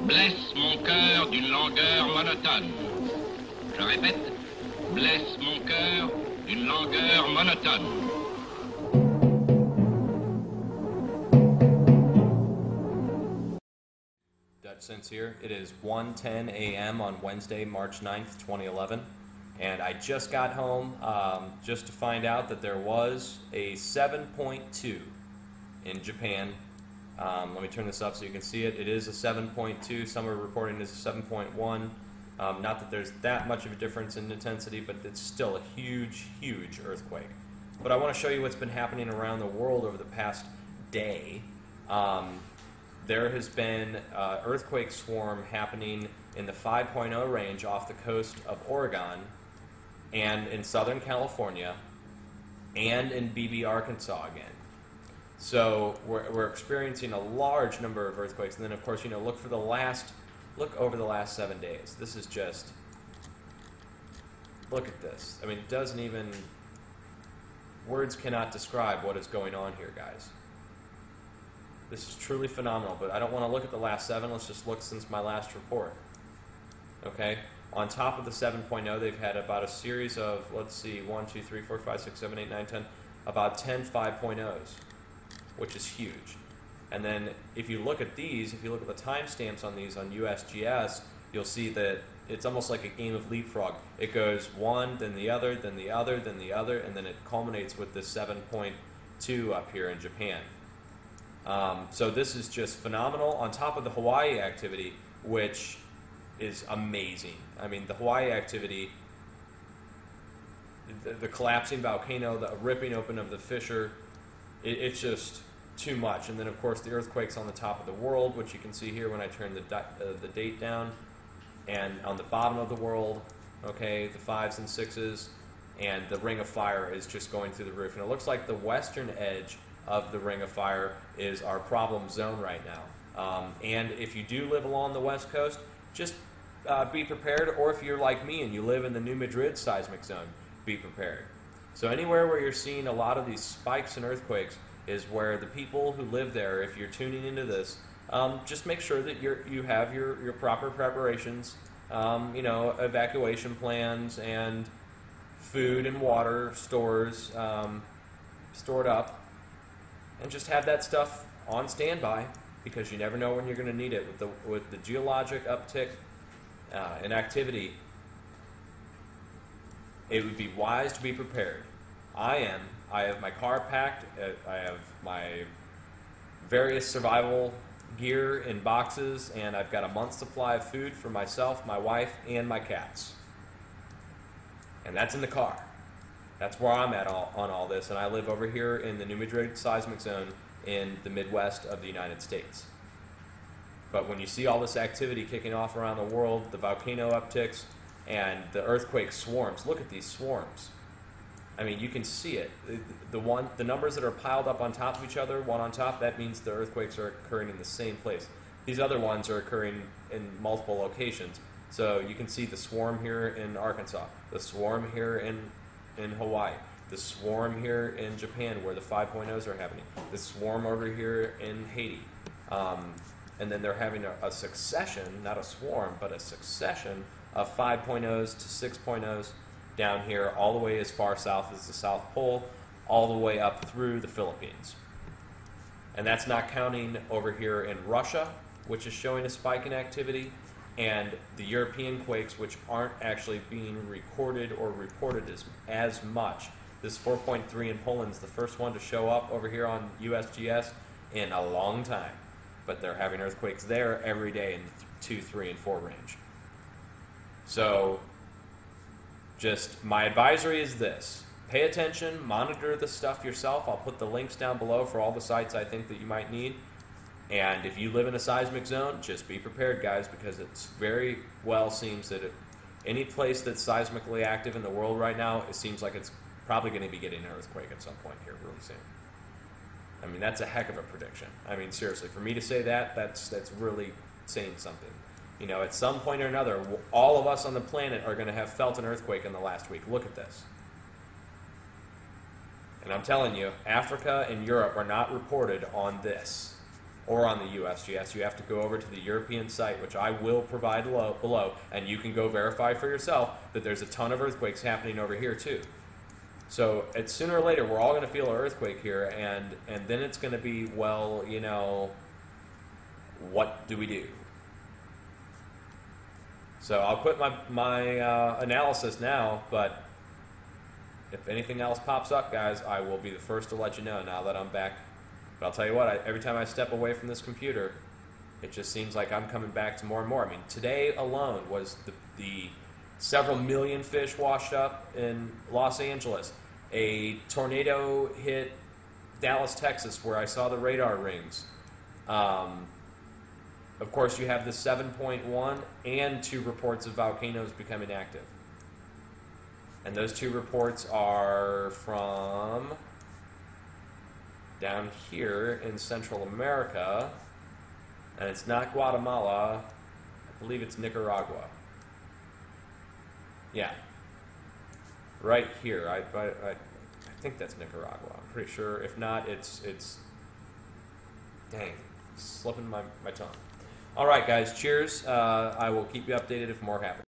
blesse mon cœur d'une langueur monotone. Je répète, blesse mon cœur d'une langueur monotone. Dutch Sense here. It is 1:10 a.m. on Wednesday, March 9th, 2011. And I just got home just to find out that there was a 7.2 in Japan. Let me turn this up so you can see it. It is a 7.2. Some are reporting it as a 7.1. Not that there's that much of a difference in intensity, but it's still a huge, huge earthquake. But I want to show you what's been happening around the world over the past day. There has been earthquake swarm happening in the 5.0 range off the coast of Oregon and in Southern California and in BB, Arkansas again. So we're experiencing a large number of earthquakes, and then of course, you know, look over the last 7 days. This is just, look at this. I mean, it doesn't even, words cannot describe what is going on here, guys. This is truly phenomenal, but I don't want to look at the last 7. Let's just look since my last report. Okay? On top of the 7.0, they've had about a series of, let's see, 1, 2, 3, 4, 5, 6, 7, 8, 9, 10, about 10 5.0s, which is huge. And then if you look at these, if you look at the timestamps on these on USGS, you'll see that it's almost like a game of leapfrog. It goes one, then the other, then the other, then the other, and then it culminates with this 7.2 up here in Japan. So this is just phenomenal, on top of the Hawaii activity, which is amazing. I mean, the Hawaii activity, the collapsing volcano, the ripping open of the fissure, it's just too much. And then, of course, the earthquakes on the top of the world, which you can see here when I turn the date down, and on the bottom of the world, okay, the 5s and 6s, and the ring of fire is just going through the roof. And it looks like the western edge of the ring of fire is our problem zone right now. And if you do live along the west coast, just be prepared, or if you're like me and you live in the New Madrid seismic zone, be prepared. So anywhere where you're seeing a lot of these spikes in earthquakes is where the people who live there, if you're tuning into this, just make sure that you have your proper preparations, you know, evacuation plans and food and water stores stored up, and just have that stuff on standby, because you never know when you're going to need it. With the geologic uptick in activity, it would be wise to be prepared. I am. I have my car packed. I have my various survival gear in boxes, and I've got a month's supply of food for myself, my wife, and my cats. And that's in the car. That's where I'm at on all this, and I live over here in the New Madrid seismic zone in the Midwest of the United States. But when you see all this activity kicking off around the world, the volcano upticks and the earthquake swarms, look at these swarms. I mean, you can see it. The numbers that are piled up on top of each other, one on top, that means the earthquakes are occurring in the same place. These other ones are occurring in multiple locations. So you can see the swarm here in Arkansas, the swarm here in Hawaii, the swarm here in Japan where the 5.0s are happening, the swarm over here in Haiti. And then they're having a succession, not a swarm, but a succession of 5.0s to 6.0s down here, all the way as far south as the South Pole, all the way up through the Philippines. And that's not counting over here in Russia, which is showing a spike in activity, and the European quakes, which aren't actually being recorded or reported as much. This 4.3 in Poland is the first one to show up over here on USGS in a long time. But they're having earthquakes there every day in the 2, 3, and 4 range. So just my advisory is this. Pay attention, monitor the stuff yourself. I'll put the links down below for all the sites I think that you might need. And if you live in a seismic zone, just be prepared, guys, because it's very well seems that any place that's seismically active in the world right now, it seems like it's probably going to be getting an earthquake at some point here really soon. I mean, that's a heck of a prediction. I mean, seriously, for me to say that, that's really saying something. You know, at some point or another, all of us on the planet are going to have felt an earthquake in the last week. Look at this. And I'm telling you, Africa and Europe are not reported on this. or on the USGS. You have to go over to the European site, which I will provide below, and you can go verify for yourself that there's a ton of earthquakes happening over here too. So it's sooner or later we're all going to feel an earthquake here, and then it's going to be, well, you know, what do we do? So I'll quit my analysis now, but if anything else pops up, guys, I will be the first to let you know now that I'm back. But I'll tell you what, every time I step away from this computer, it just seems like I'm coming back to more and more. I mean, today alone was the several million fish washed up in Los Angeles. A tornado hit Dallas, Texas, where I saw the radar rings. Of course, you have the 7.1 and 2 reports of volcanoes becoming active. And those 2 reports are from down here in Central America. And it's not Guatemala. I believe it's Nicaragua. Yeah. Right here. I think that's Nicaragua. I'm pretty sure. If not, it's dang, slipping my tongue. All right, guys. Cheers. I will keep you updated if more happens.